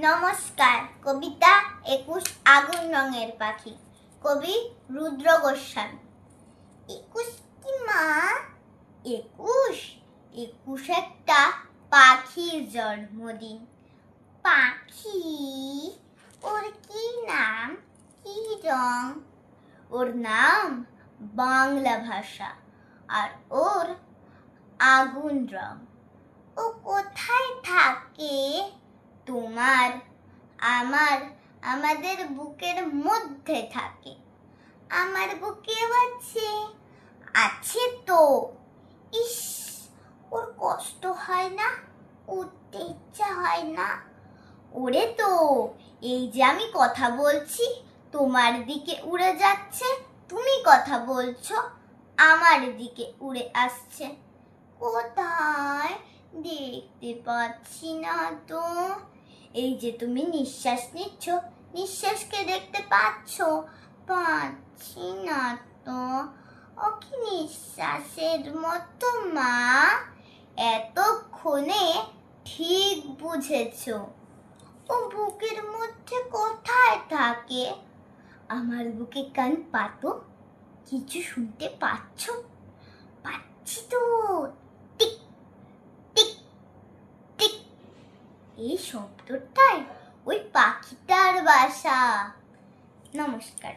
নমস্কার। কবিতা 21 আগুন রঙের পাখি, কবি রুদ্র গোস্বামী। 21 কি মা? 21 একটা পাখির জন্মদিন। পাখি, ওর কি নাম, কি রং? ওর নাম বাংলা ভাষা, আর ওর আগুন রং। ও কোথায় থাকে? তোমার, আমার, আমাদের বুকের মধ্যে থাকে। আমার বুকেও আছে তো। ইস, ওর কষ্ট হয় না? উঠতে ইচ্ছা হয় না? ওরে তো, এই যে আমি কথা বলছি, তোমার দিকে উড়ে যাচ্ছে, তুমি কথা বলছো, আমার দিকে উড়ে আসছে। কোথায়? দেখতে পাচ্ছি না তো। এই যে তুমি নিঃশ্বাস নিচ্ছ, নিঃশ্বাসকে দেখতে পাচ্ছ? পাচ্ছি না তো। ও কি নিঃশ্বাসের মতো মা? এতক্ষণে ঠিক বুঝেছো। ও বুকের মধ্যে কোথায় থাকে? আমার বুকে কান পাতো, কিছু শুনতে পাচ্ছ? পাচ্ছি তো। টিক টিক টিক, এই শব্দটাই ওই পাখিটার বাসা। নমস্কার।